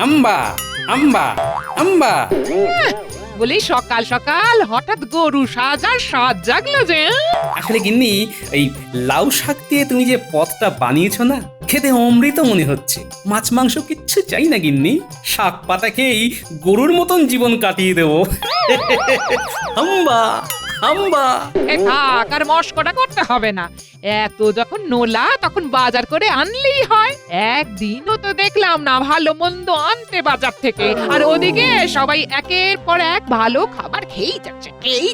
আম্বা আম্বা আম্বা। বলি সকাল সকাল হঠাৎ গরু সাজার সাজ জাগলো যে? আসলে গিন্নি, এই লাউ শাক দিয়ে তুমি যে পদটা বানিয়েছো না, খেতে অমৃত মনে হচ্ছে। মাছ মাংস কিচ্ছু চাই না গিন্নি, শাক পাতা খেয়েই গরুর মতন জীবন কাটিয়ে দেবো। আম্বা আম্বা। থাক, আর মস্করা করতে হবে না। এত যখন নোলা তখন বাজার করে আনলেই হয়। একদিনও তো দেখলাম না ভালো মন্দ আনতে বাজার থেকে, আর ওদিকে সবাই একের পর এক ভালো খাবার খেয়েই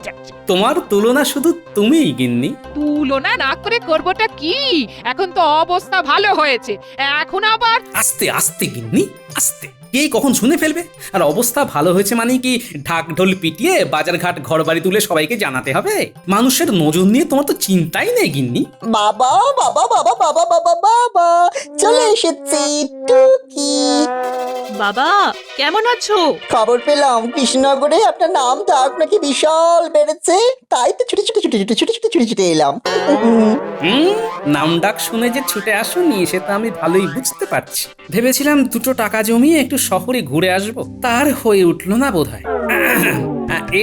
যাচ্ছে। তোমার তুলনা শুধু তুমিই গিন্নি। তুলনা না করে করবোটা কি? এখন তো অবস্থা ভালো হয়েছে, এখন আবার আস্তে আস্তে গিন্নি, আস্তে। কে কখন শুনে ফেলবে। আর অবস্থা ভালো হয়েছে মানে কি ঢাক ঢোল পিটিয়ে বাজারঘাট ঘর বাড়ি তুলে সবাইকে জানাতে হবে? মানুষের নজর নিয়ে তোমার তো চিন্তাই নেই গিন্নি। বাবা বাবা বাবা বাবা বাবা বাবা, চলে এসেছি টুকি। বাবা কেমন আছো? খবর পেলাম কৃষ্ণনগরে আপনার নাম ডাক নাকি বিশাল বেড়েছে, তাই তো ছুটে এলাম। নাম ডাক শুনে যে ছুটে আসোনি সেটা আমি ভালোই বুঝতে পারছি। ভেবেছিলাম দুটো টাকা জমিয়ে একটু শহরে ঘুরে আসব, তার হয়ে উঠলো না বোধহয়।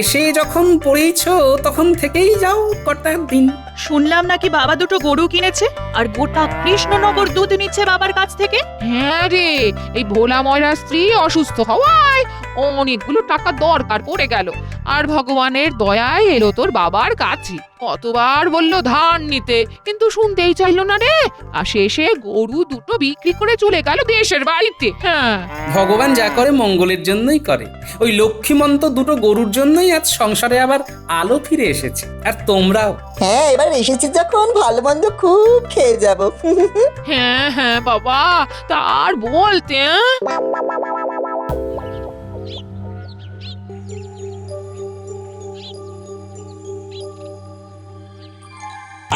এসে যখন পড়েইছো তখন থেকেই যাও কটা দিন। শুনলাম নাকি বাবা দুটো গরু কিনেছে আর গোটা কৃষ্ণনগর দুধ নিচ্ছে বাবার কাছ থেকে। হ্যাঁ রে, এই ভোলা ময়রার স্ত্রী অসুস্থ হওয়ায় অনেকগুলো টাকা দরকার পড়ে গেল, আর ভগবানের দয়ায় এলো তোর বাবার কাছে। কতবার বললো ধার নিতে, কিন্তু শুনতেই চাইলো না রে। আর শেষে গরু দুটো বিক্রি করে চলে গেল দেশের বাড়িতে। হ্যাঁ, ভগবান যা করে মঙ্গলের জন্যই করে। ওই লক্ষ্মীমন্ত দুটো গরুর জন্যই আজ সংসারে আবার আলো ফিরে এসেছে। আর তোমরাও। হ্যাঁ, এবার এসেছি যখন ভালো মন্দ খুব খেয়ে যাব। হ্যাঁ হ্যাঁ বাবা, তার বলতে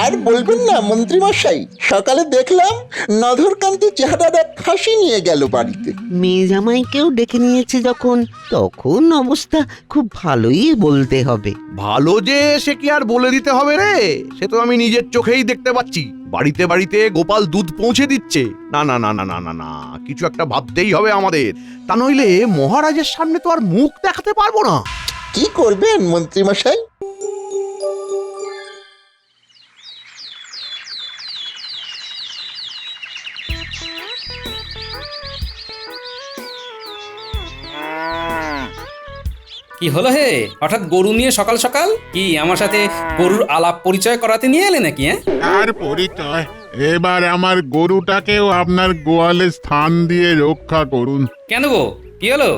আর বলবেন না মন্ত্রী মশাই, সকালে দেখলাম নধরকান্তি চেহারার এক খাসি নিয়ে গেল বাড়িতে। মেয়ে জামাইকেও ডেকে নিয়েছে যখন, তখন অবস্থা খুব ভালোই বলতে হবে। ভালো যে সে কি আর বলে দিতে হবে রে, সে তো আমি নিজের চোখেই দেখতে পাচ্ছি। বাড়িতে বাড়িতে গোপাল দুধ পৌঁছে দিচ্ছে। না না না না না না না, কিছু একটা ভাবতেই হবে আমাদের, তা নইলে মহারাজের সামনে তো আর মুখ দেখাতে পারবো না। কি করবেন মন্ত্রী মশাই? কি হলো হে, হঠাৎ গরু নিয়ে সকাল সকাল? কি আমার সাথে গরুর আলাপ পরিচয় করাতে নিয়ে এলে নাকি? আর পরিচয়, এবার আমার গরুটাকেও আপনার গোয়ালে স্থান দিয়ে রক্ষা করুন। কেন গো, কি হলো?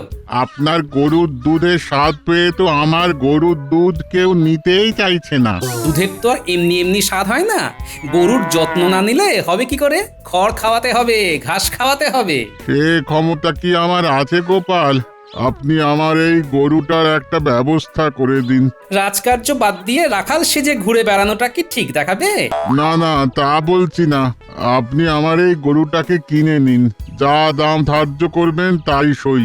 আপনার গরুর দুধের স্বাদ পেয়ে তো আমার গরুর দুধ কেউ নিতেই চাইছে না। দুধের তো আর এমনি এমনি স্বাদ হয় না। গরুর যত্ন না নিলে হবে কি করে? খড় খাওয়াতে হবে, ঘাস খাওয়াতে হবে। সে ক্ষমতা কি আমার আছে গোপাল? আপনি আমার এই গরুটার একটা ব্যবস্থা করে দিন। রাজকার্য বাদ দিয়ে রাখাল সেজে ঘুরে বেড়ানোটা কি ঠিক দেখাবে? না না, তা বলছি না, আপনি আমার এই গরুটাকে কিনে নিন, যা দাম ধার্য করবেন তাই সই।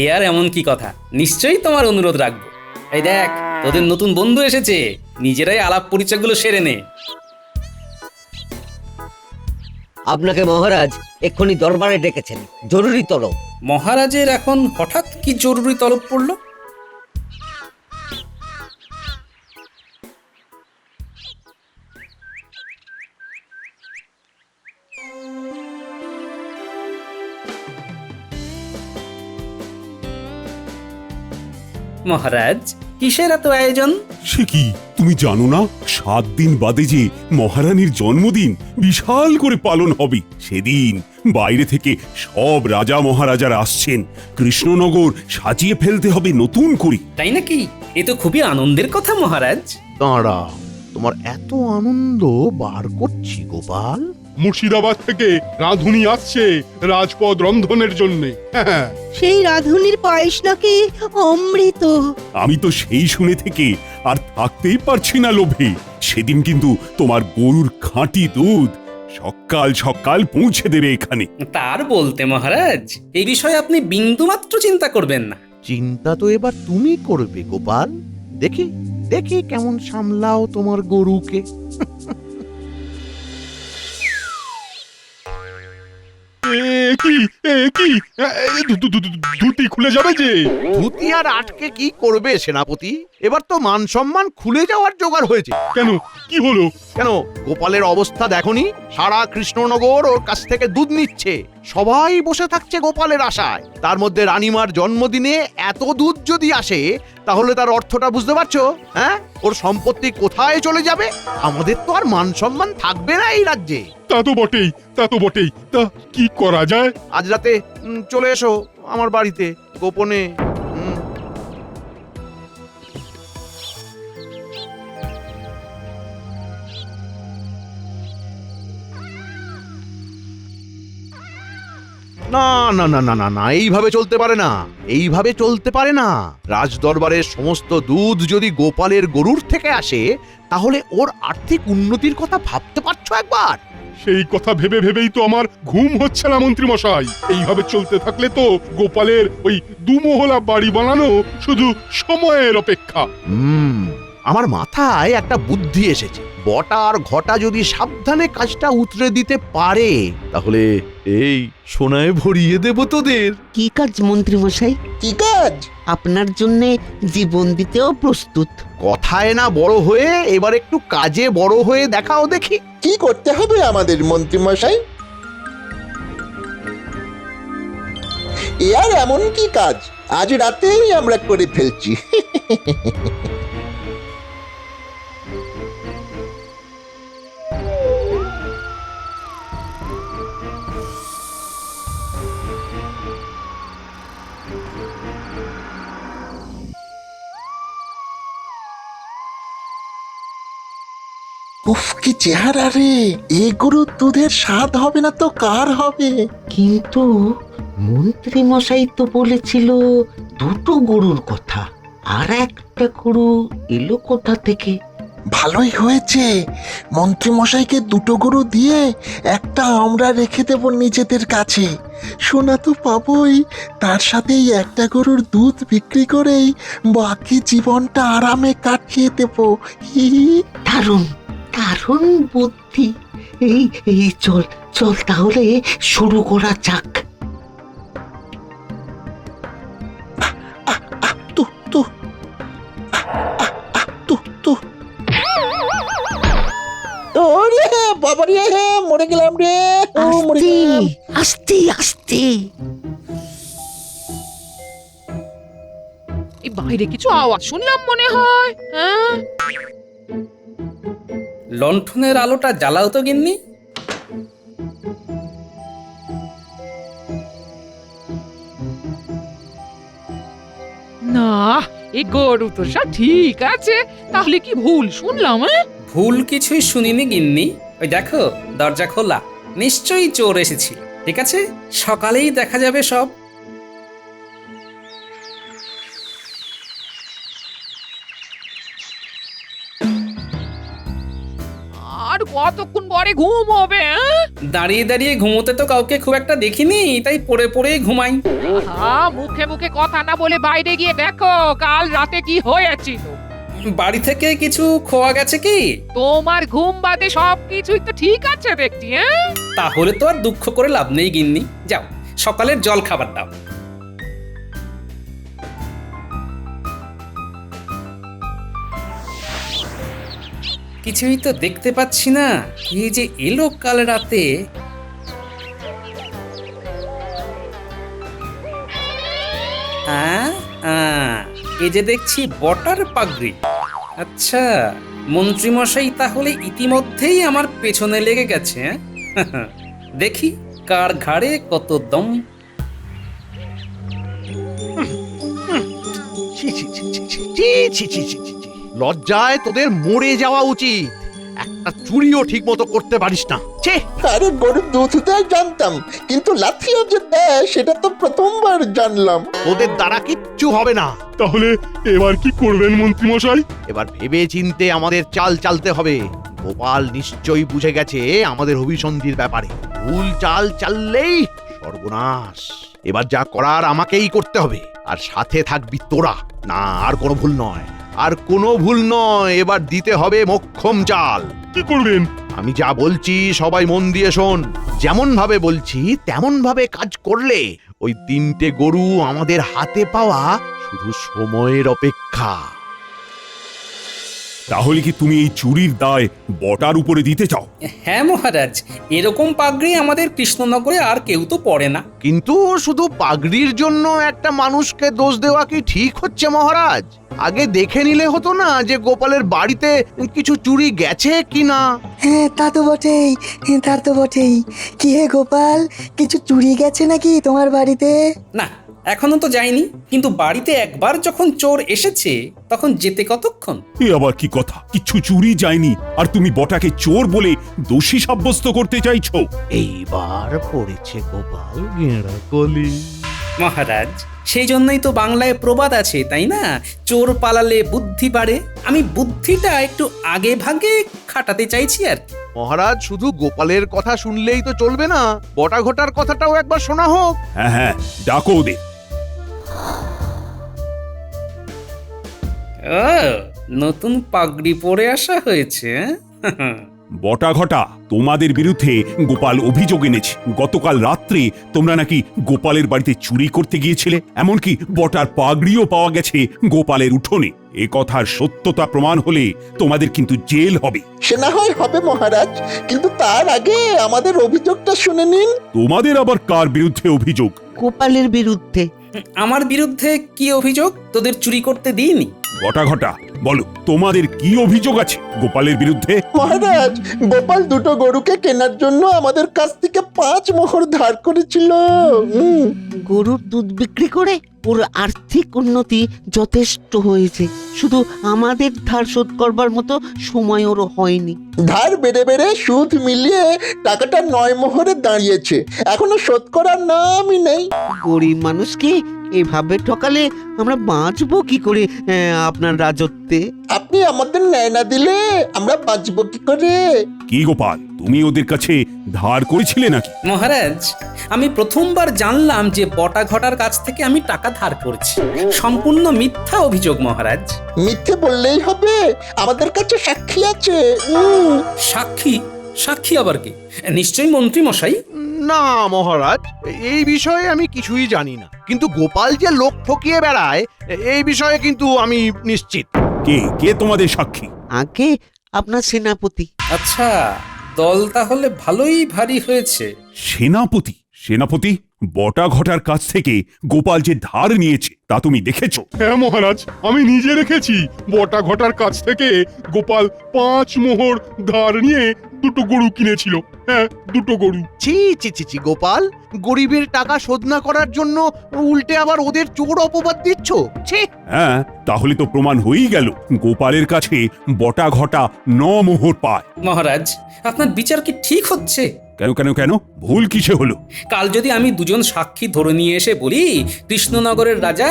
এ আর এমন কি কথা, নিশ্চয়ই তোমার অনুরোধ রাখবো। এই দেখ, তোদের নতুন বন্ধু এসেছে, নিজেরাই আলাপ পরিচয়গুলো সেরে নে। আপনাকে মহারাজ এক্ষুনি দরবারে ডেকেছেন, জরুরি তলব। মহারাজের এখন হঠাৎ কি জরুরি তলব পড়লো? মহারাজ, কিসের এত আয়োজন? সে কি, তুমি জানো না 7 দিন বাদে যে মহারানীর জন্মদিন বিশাল করে পালন হবে? সেদিন বাইরে থেকে সব রাজা মহারাজারা আসছেন। কৃষ্ণনগর সাজিয়ে ফেলতে হবে নতুন করে। তাই নাকি? এ তো খুবই আনন্দের কথা মহারাজ। দাঁড়া, তোমার এত আনন্দ বার করছি গোপাল। মুর্শিদাবাদ থেকে রাঁধুনি আসছে রাজপদ রন্ধনের জন্য। সেই রাঁধুনির পায়েস নাকি অমৃত। আমি তো সেই শুনে থেকে আর থাকতেই পারছি না লোভে। সেদিন কিন্তু তোমার গরুর খাঁটি দুধ সকাল সকাল পৌঁছে দেবে এখানে। তার বলতে মহারাজ, এই বিষয়ে আপনি বিন্দুমাত্র চিন্তা করবেন না। চিন্তা তো এবার তুমি করবে গোপাল। দেখি দেখি কেমন সামলাও তোমার গরুকে। কি কি ধুতি খুলে যাবে যে? ধুতি আর আটকে কি করবে সেনাপতি? এবার তো মান সম্মান খুলে যাওয়ার জোগাড় হয়েছে। কেন, কি হলো? কেন, গোপালের অবস্থা দেখনি? সারা কৃষ্ণনগর ওর কাছ থেকে দুধ নিচ্ছে, সবাই বসে থাকছে গোপালের আশায়। তার মধ্যে রানীমার জন্মদিনে এত দুধ যদি আসে, তাহলে তার অর্থটা বুঝতে পারছো? হ্যাঁ, ওর সম্পত্তি কোথায় চলে যাবে? আমাদের তো আর মান সম্মান থাকবে না এই রাজ্যে। তা তো বটেই, তা তো বটেই। তা কি করা যায়? আজ রাতে চলে এসো আমার বাড়িতে গোপনে। না না না না না না, এইভাবে চলতে পারে না, এইভাবে চলতে পারে না। রাজ দরবারের সমস্ত দুধ যদি গোপালের গরুর থেকে আসে, তাহলে ওর আর্থিক উন্নতির কথা ভাবতে পারছো একবার? সেই কথা ভেবে ভেবেই তো আমার ঘুম হচ্ছে না মন্ত্রী মশাই। এইভাবে চলতে থাকলে তো গোপালের ওই দুমহলা বাড়ি বানানো শুধু সময়ের অপেক্ষা। আমার মাথায় একটা বুদ্ধি এসেছে। বটা আর ঘটা যদি সাবধানে কাজটা উতরে দিতে পারে, তাহলে এই সোনায় ভরিয়ে দেব তোদের। কি কাজ মন্ত্রী মশাই? কি কাজ? আপনার জন্য জীবন দিতেও প্রস্তুত। কথায় না বড় হয়ে এবার একটু কাজে বড় হয়ে দেখাও দেখি। কি করতে হবে আমাদের মন্ত্রী মশাই? এ আর এমন কি কাজ, আজ রাতেই আমরা করে ফেলছি। উফ, কি চেহারা রে! এ গরুর দুধের স্বাদ হবে না তো কার হবে? কিন্তু মন্ত্রী মশাই তো বলেছিল দুটো গরুর কথা, আর একটা গরু এলো কোথা থেকে? ভালোই হয়েছে, মন্ত্রী মশাইকে দুটো গরু দিয়ে একটা আমরা রেখে দেব নিজেদের কাছে। সোনা তো পাবোই, তার সাথেই একটা গরুর দুধ বিক্রি করেই বাকি জীবনটা আরামে কাটিয়ে দেব। হি হি। দারুণ দারুণ বুদ্ধি। এই এই চল চল তাহলে শুরু করা যাক। তু তু তু তু। ওরে বাবা রে, মরে গেলাম রে, মরে আস্তে গেলাম। আস্তে আস্তে। এই বাইরে কিছু আওয়াজ শুনলাম মনে হয়। হ্যাঁ, লণ্ঠনের আলোটা জ্বালাও তো গিন্নি। না, এই গরু তো সব ঠিক আছে, তাহলে কি ভুল শুনলাম? ভুল কিছুই শুনিনি গিন্নি। ওই দেখো, দরজা খোলা, নিশ্চয়ই চোর এসেছিল। ঠিক আছে, সকালেই দেখা যাবে সব। আর কতক্ষণ পরে ঘুম হবে? দাঁড়িয়ে দাঁড়িয়ে ঘুমোতে তো কাউকে খুব একটা দেখিনি, তাই পড়ে পড়েই ঘুমাই। মুখে মুখে কথা না বলে বাইরে গিয়ে দেখো কাল রাতে কি হয়েছিল। বাড়ি থেকে কিছু খোয়া গেছে কি? তোমার ঘুম বাদে সবকিছুই তো ঠিক আছে দেখছি। তাহলে তো আর দুঃখ করে লাভ নেই গিন্নি। যাও, সকালের জল খাবার দাও। কিছুই তো দেখতে পাচ্ছি না, কে যে এলো কাল রাতে। এ যে দেখছি বটার পাগড়ি। আচ্ছা, মন্ত্রীমশাই তাহলে ইতিমধ্যেই আমার পেছনে লেগে গেছে। দেখি কার ঘাড়ে কত দম। লজ্জায় তোদের মরে যাওয়া উচিত। একটা চুরিও ঠিক মতো করতে পারিস না। আরে গরুর দুধ দেয় জানতাম, কিন্তু লাথিও যে দেয় সেটা তো প্রথমবার জানলাম। তোদের দ্বারা কিচ্ছু হবে না। তাহলে এবার কি করবেন মন্ত্রী মশাই? এবার ভেবে চিনতে আমাদের চাল চালতে হবে। গোপাল নিশ্চয়ই বুঝে গেছে আমাদের অভিসন্ধির ব্যাপারে। ভুল চাল চাললেই সর্বনাশ। এবার যা করার আমাকেই করতে হবে, আর সাথে থাকবি তোরা। না, আর কোনো ভুল নয়, আর কোনো ভুল নয়। এবার দিতে হবে মোক্ষম চাল। কি করবেন? আমি যা বলছি সবাই মন দিয়ে শোন। যেমন ভাবে বলছি তেমন ভাবে কাজ করলে ওই 3টে গরু আমাদের হাতে পাওয়া শুধু সময়ের অপেক্ষা। তাহলে কি তুমি এই চুরির দায় বটার উপরে দিতে চাও? হ্যাঁ মহারাজ, এরকম পাগড়ি আমাদের কৃষ্ণনগরে আর কেউ তো পড়ে না। কিন্তু শুধু পাগড়ির জন্য একটা মানুষকে দোষ দেওয়া কি ঠিক হচ্ছে মহারাজ? আগে দেখে নিলে হতো না যে গোপালের বাড়িতে কিছু চুরি গেছে কিনা? হ্যাঁ তা তো বটেই, তা তো বটেই। কি হে গোপাল, কিছু চুরি গেছে নাকি তোমার বাড়িতে? না, এখনো তো যায়নি, কিন্তু বাড়িতে একবার যখন চোর এসেছে তখন যেতে কতক্ষণ? এ আবার কি কথা? কিছু চুরি যায়নি আর তুমি বটাকে চোর বলে দোষী সাব্যস্ত করতে চাইছো? এইবার পড়েছে গোপাল গেঁড়া কলি। মহারাজ, সেই জন্যই তো বাংলায় প্রবাদ আছে, তাই না? চোর পালালে বুদ্ধি বাড়ে। আমি বুদ্ধিটা একটু আগে ভাগে খাটাতে চাইছি আর কি। মহারাজ, শুধু গোপালের কথা শুনলেই তো চলবে না, বটা ঘটার কথাটাও একবার শোনা হোক। হ্যাঁ হ্যাঁ, ডাকো ওদের। ও, নতুন পাগড়ি পরে আসা হয়েছে। হ্যাঁ? বটা ঘটা, তোমাদের বিরুদ্ধে গোপাল অভিযোগ এনেছে। গতকাল রাত্রে তোমরা নাকি গোপালের বাড়িতে চুরি করতে গিয়েছিলে, এমনকি বটার পাগড়িও পাওয়া গেছে গোপালের উঠোনে। এ কথার সত্যতা প্রমাণ হলে তোমাদের কিন্তু জেল হবে। সে না হয় হবে মহারাজ, কিন্তু তার আগে আমাদের অভিযোগটা শুনে নিন। তোমাদের আবার কার বিরুদ্ধে অভিযোগ? গোপালের বিরুদ্ধে। আমার বিরুদ্ধে কি অভিযোগ? তোদের চুরি করতে দিইনি? বটা ঘটা, বলো তোমাদের কি অভিযোগ আছে গোপালের বিরুদ্ধে? মহারাজ, গোপাল 2টো গরুকে কেনার জন্য আমাদের কাছ থেকে 5 মোহর ধার করেছিল। গরুর দুধ বিক্রি করে ওর আর্থিক উন্নতি যথেষ্ট হয়েছে, শুধু আমাদের ধার শোধ করবার মতো সময় ওর হয়নি। ধার বেড়ে বেড়ে সুদ মিলিয়ে টাকাটা 9 মোহরে দাঁড়িয়েছে, এখনো শোধ করার নামই নেই। গরিব মানুষকে এভাবে ঠকালে আমরা বাঁচবো কি করে আপনার রাজত্বে? আপনি আমাদের ন্যায় না দিলে আমরা বাঁচবো কি করে? কি গোপাল, তুমি ওদের কাছে ধার করেছিলে নাকি? মহারাজ, আমি প্রথমবার জানলাম যে বটা ঘটার কাছ থেকে আমি টাকা ধার করেছি। সম্পূর্ণ মিথ্যা অভিযোগ মহারাজ। মিথ্যে বললেই হবে? আমাদের কাছে সাক্ষী আছে। সাক্ষী? সাক্ষী আবার কি? নিশ্চয়ই মন্ত্রী মশাই। না মহারাজ, এই বিষয়ে আমি কিছুই জানি না, কিন্তু গোপাল যে লোক ঠকিয়ে বেড়ায় এই বিষয়ে কিন্তু আমি নিশ্চিত। কে কে তোমাদের সাক্ষী? আগে আপনার সেনাপতি। আচ্ছা, দল তাহলে ভালোই ভারী হয়েছে। সেনাপতি? সেনাপতি, বটা ঘটার কাছ থেকে গোপাল যে ধার নিয়েছে তা তুমি দেখেছো? হ্যাঁ মহারাজ, আমি নিজে রেখেছি। বটা ঘটার কাছ থেকে গোপাল 5 মোহর ধার নিয়ে 2টো গরু কিনেছিল। হ্যাঁ, 2টো গরু। ছি ছি ছি ছি গোপাল, গরিবের টাকা শোধ না করার জন্য উল্টে আবার ওদের চোর অপবাদ দিচ্ছ। ছি! হ্যাঁ, তাহলে তো প্রমাণ হয়েই গেল গোপালের কাছে বটা ঘটা 9 মোহর পায়। মহারাজ, আপনার বিচার কি ঠিক হচ্ছে? কেন কেন কেন, ভুল কিসে হলো? কাল যদি আমি 2জন সাক্ষী ধরে নিয়ে এসে বলি কৃষ্ণনগরের রাজা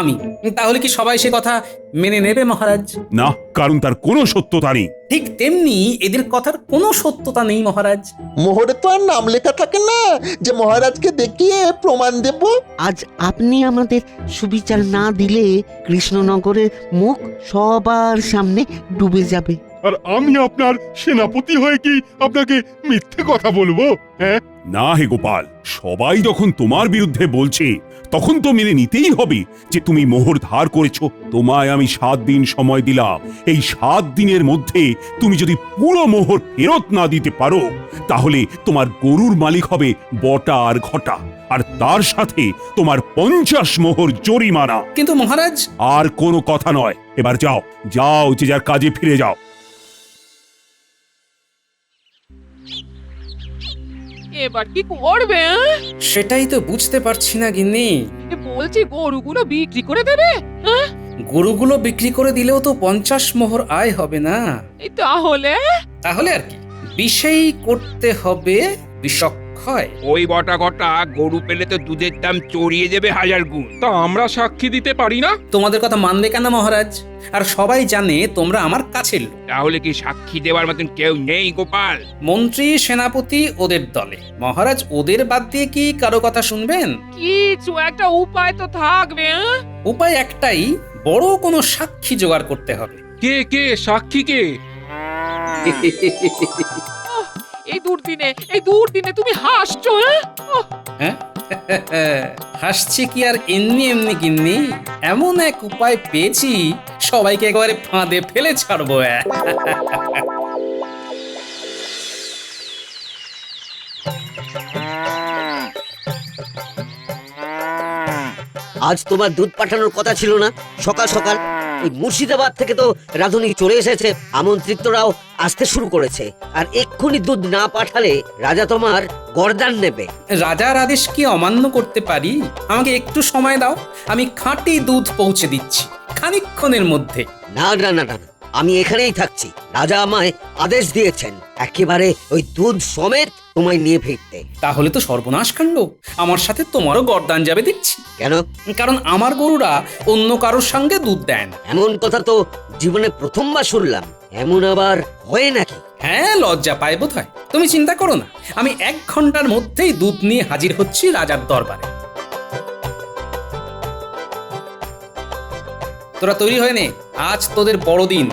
আমি, তাহলে কি সবাই সে কথা মেনে নেবে মহারাজ? না, কারণ তার কোনো সত্যতা নেই। ঠিক তেমনি এদের কথার কোনো সত্যতা নেই মহারাজ। মোহরে তো আর নাম লেখা থাকে না যে মহারাজকে দেখিয়ে প্রমাণ দেব। আজ আপনি আমাদের সুবিচার না দিলে কৃষ্ণনগরের মুখ সবার সামনে ডুবে যাবে। আর আমি আপনার সেনাপতি হয়ে কি আপনাকে মিথ্যে কথা বলবো? হ্যাঁ, না হে গোপাল, সবাই যখন তোমার বিরুদ্ধে বলছে তখন তো মেনে নিতেই হবে যে তুমি মোহর ধার করেছো। তোমায় আমি 7 দিন সময় দিলাম। এই 7 দিনের মধ্যে তুমি যদি পুরো মোহর ফেরত না দিতে পারো তাহলে তোমার গরুর মালিক হবে বটা আর ঘটা, আর তার সাথে তোমার 50 মোহর জরিমানা। কিন্তু মহারাজ, আর কোনো কথা নয়, এবার যাও যাও, যে যার কাজে ফিরে যাও। এবার কি করবে? সেটাই তো বুঝতে পারছি না গিন্নি। বলছি গরুগুলো বিক্রি করে দেবে? গরুগুলো বিক্রি করে দিলেও তো 50 মোহর আয় হবে না। তাহলে তাহলে আর কি, বিষেই করতে হবে বিষক্ষয়। ওই বটা ঘটা গরু পেলে তো দুধের দাম চড়িয়ে যাবে 1000 গুণ। তা আমরা সাক্ষী দিতে পারি না? তোমাদের কথা মানবে কেন মহারাজ? আর সবাই জানে তোমরা আমার কাছের লোক। তাহলে কি সাক্ষী দেওয়ার মতন কেউ নেই গোপাল? মন্ত্রী সেনাপতি ওদের দলে, মহারাজ ওদের বাদ দিয়ে কি কারো কথা শুনবেন? কিছু একটা উপায় তো থাকবে। উপায় একটাই, বড় কোনো সাক্ষী জোগাড় করতে হবে। কে কে সাক্ষী কে? এই দুর্দিনে তুমি হাসছো, হ্যাঁ? হ্যাঁ হাসছি কি আর এমনি এমনি গিন্নি, এমন এক উপায় পেয়েছি সবাইকে একেবারে ফাঁদে ফেলে ছাড়বো। আজ তোমার দুধ পাঠানোর কথা ছিল না? সকাল সকাল এই মুর্শিদাবাদ থেকে তো রাধুনি চলে এসেছে, আমন্ত্রিতরাও আসতে শুরু করেছে, আর এক্ষুনি দুধ না পাঠালে রাজা তোমার গর্দান নেবে। রাজার আদেশ কি অমান্য করতে পারি? আমাকে একটু সময় দাও, আমি খাঁটি দুধ পৌঁছে দিচ্ছি খানিকক্ষণের মধ্যে। না না না না, আমি এখানেই থাকছি। রাজা আমায় আদেশ দিয়েছেন একেবারে ওই দুধ সমেত তোমায় নিয়ে ফিরতে। তাহলে তো সর্বনাশ কাণ্ড, আমার সাথে তোমারও গর্দান যাবে দেখছি। কেন? কারণ আমার গরুরা অন্য কারোর সঙ্গে দুধ দেয় না। এমন কথা তো জীবনে প্রথমবার শুনলাম। এমন আবার হয় নাকি? হ্যাঁ, লজ্জা পায় বোধ হয়। তুমি চিন্তা করো না, আমি 1 ঘন্টার মধ্যেই দুধ নিয়ে হাজির হচ্ছি রাজার দরবারে। তোরা তৈরি হয়ে নে, আজ তোদের বড়দিন।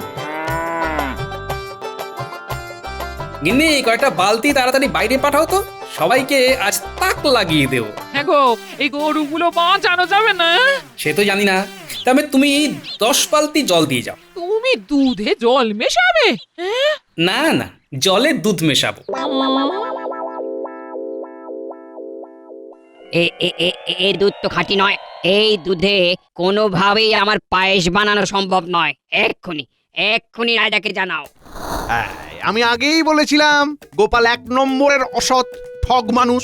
গিন্নি, কয়টা বালতি তাড়াতাড়ি বাইরে পাঠাও তো, সবাইকে আজ তাক লাগিয়ে দেব। হ্যাঁ গো, এই গরুগুলো বাঁচানো যাবে না? সে তো জানি না, তবে তুমি 10 বালতি জল দিয়ে যাও। তুমি দুধে জল মেশাবে? হ্যাঁ? না না, জলে দুধ মেশাবো। এই দুধ তো খাঁটি নয়। এই দুধে কোনোভাবেই আমার পায়েস বানানো সম্ভব নয়। এক্ষুনি রাজাকে জানাও। আমি আগেই বলেছিলাম গোপাল 1 নম্বরের অসৎ ঠগ মানুষ।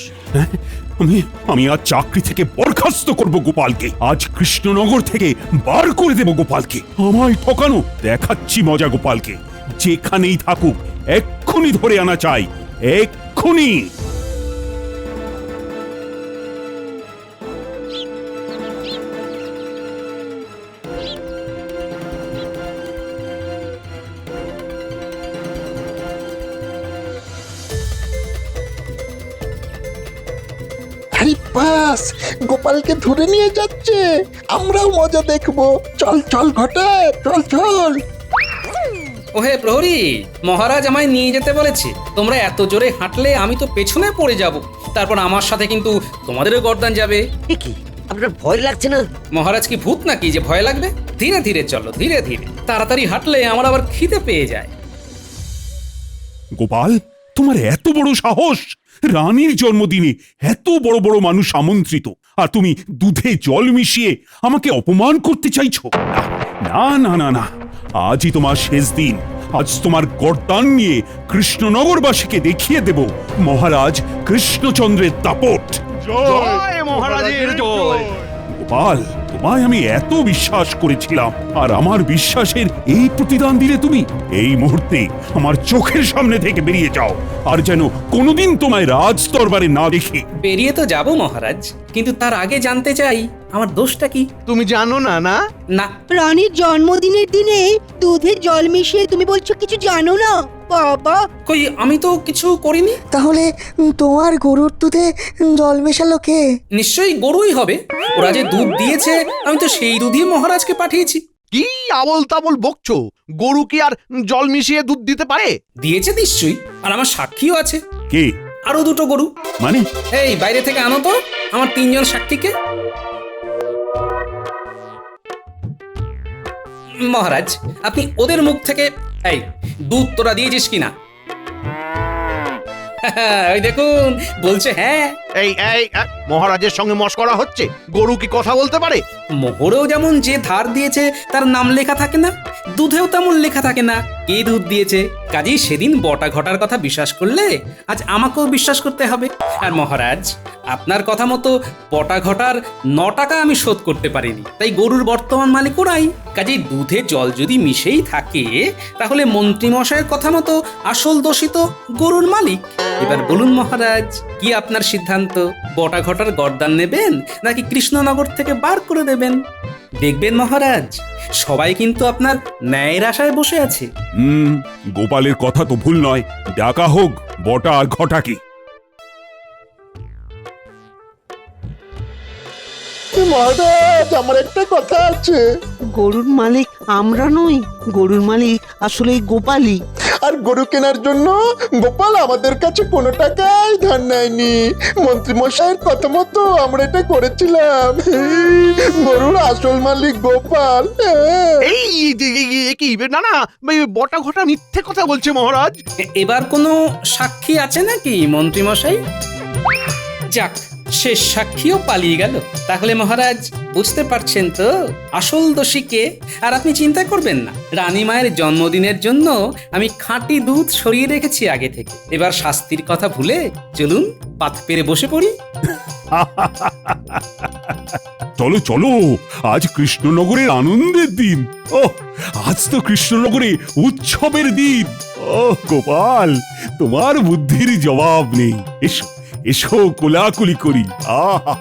আমি আজ চাকরি থেকে বরখাস্ত করব গোপালকে। আজ কৃষ্ণনগর থেকে বার করে দেব গোপালকে। আমায় ঠকানো দেখাচ্ছি মজা গোপালকে। যেখানেই থাকুক এক্ষুনি ধরে আনা চাই, এক্ষুনি। আরে বাস, গোপালকে ধরে নিয়ে যাচ্ছে, আমরাও মজা দেখবো। চল চল ঘটা, চল চল। ওহে প্রহরী, মহারাজ আমায় নিয়ে যেতে বলেছে। তোমরা এত জোরে হাঁটলে আমি তো পেছনে পড়ে যাব, তারপর আমার সাথে কিন্তু তোমাদেরও গর্দান যাবে। কি আপনার ভয় লাগছে না? মহারাজ কি ভূত নাকি যে ভয় লাগবে? ধীরে ধীরে চলো, ধীরে ধীরে। তাড়াতাড়ি হাঁটলে আমার আবার খিদে পেয়ে যায়। গোপাল, তোমার এত বড় সাহস! রানীর জন্মদিনে এত বড় বড় মানুষ আমন্ত্রিত, আর তুমি দুধে জল মিশিয়ে আমাকে অপমান করতে চাইছো? না না না না, আজই তোমার শেষ দিন। আজ তোমার গর্দান নিয়ে কৃষ্ণনগরবাসীকে দেখিয়ে দেব মহারাজ কৃষ্ণচন্দ্রের দাপট। জয় মহারাজের জয়। গোপাল, তোমায় আমি এত বিশ্বাস করেছিলাম, আর আমার বিশ্বাসের এই প্রতিদান দিলে তুমি। এই মুহূর্তে আমার চোখের সামনে থেকে বেরিয়ে যাও, আর যেন কোনোদিন তোমায় রাজ দরবারে না দেখি। বেরিয়ে তো যাব মহারাজ, কিন্তু তার আগে জানতে চাই আমার দোষটা কি? তুমি জানো না? না না। রানীর জন্মদিনের দিনে দুধে জল মিশিয়ে তুমি বলছো কিছু জানো না? বাবা, কই আমি তো কিছু করিনি। তাহলে তোমার গরুর দুধে জল মেশালো কে? নিশ্চয়ই গরুই হবে। ওরা যে দুধ দিয়েছে আমি তো সেই দুধই মহারাজকে পাঠিয়েছি। কি আবল তাবল বকছো? গরু কি আর জল মিশিয়ে দুধ দিতে পারে? দিয়েছে নিশ্চয়ই, আর আমার সাক্ষীও আছে। কে? আরো 2টো গরু। মানে? এই বাইরে থেকে আনো তো আমার 3 জন সাক্ষীকে। মহারাজ, আপনি ওদের মুখ থেকে এই দুধ তোরা দিয়েছিস কিনা? ওই দেখুন, বলছে হ্যাঁ। এই মহারাজের সঙ্গে মশকরা হচ্ছে। গরু কি কথা বলতে পারে? মোহরেও যেমন যে ধার দিয়েছে তার নাম লেখা থাকে না, দুধেও তেমন লেখা থাকে না কে দুধ দিয়েছে। কাজেই সেদিন বটা ঘটার কথা বিশ্বাস করলে আজ আমাকেও বিশ্বাস করতে হবে। আর মহারাজ, আপনার কথা মতো বটা ঘটার 9 টাকা আমি শোধ করতে পারিনি, তাই গরুর বর্তমান মালিক ওরাই। কাজেই দুধে জল যদি মিশেই থাকে তাহলে মন্ত্রী মশাইয়ের কথা মতো আসল দোষিত গরুর মালিক। এবার বলুন মহারাজ, কি আপনার সিদ্ধান্ত? বটা ঘটার গর্দান নেবেন নাকি কৃষ্ণনগর থেকে বার করে দেবেন? দেখবেন মহারাজ, সবাই কিন্তু আপনার ন্যায়ের আশায় বসে আছে। গোপালের কথা তো ভুল নয়। ডাকা হোক বটা আর ঘটাকে। মহারাজ, আমার একটা কথা আছে। গরুর মালিক আমরা নই, গরুর মালিক আসলে গোপালই। আর গরু কেনার জন্য গোপাল আমাদের কাছে কোনো টাকাই ধার নেয়নি। মন্ত্রী মশাইয়ের কথা মতো আমরা এটা করেছিলাম। গরুর আসল মালিক গোপাল। এই কি না না, বটা ঘটা মিথ্যে কথা বলছে মহারাজ। এবার কোনো সাক্ষী আছে নাকি মন্ত্রী মশাই? যাক, শেষ সাক্ষীও পালিয়ে গেল। তাহলে মহারাজ বুঝতে পারছেন তো আসল দোষী কে। আর আপনি চিন্তা করবেন না, রানীমায়ের জন্মদিনের জন্য আমি খাঁটি দুধ সরিয়ে রেখেছি আগে থেকে। এবার শাস্তির কথা ভুলে চলুন পাত পেরে বসে পড়ি। চলো চলো, আজ কৃষ্ণনগরের আনন্দের দিন। ও, আজ তো কৃষ্ণনগরে উৎসবের দিন। ও গোপাল, তোমার বুদ্ধির জবাব নেই। এসো এসো, কোলাকুলি করি। আহা